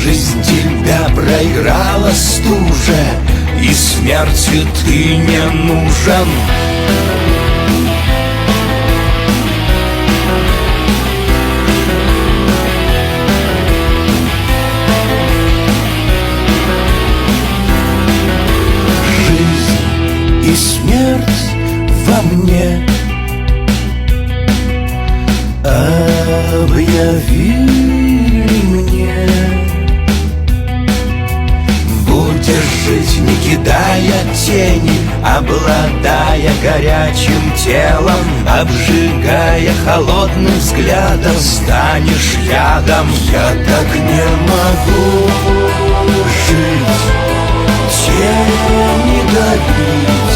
Жизнь тебя проиграла стуже, и смерти ты не нужен. Жизнь и смерть во мне объявили мне: будешь жить, не кидая тени, обладая горячим телом, обжигая холодным взглядом, станешь ядом. Я так не могу жить, тени добить.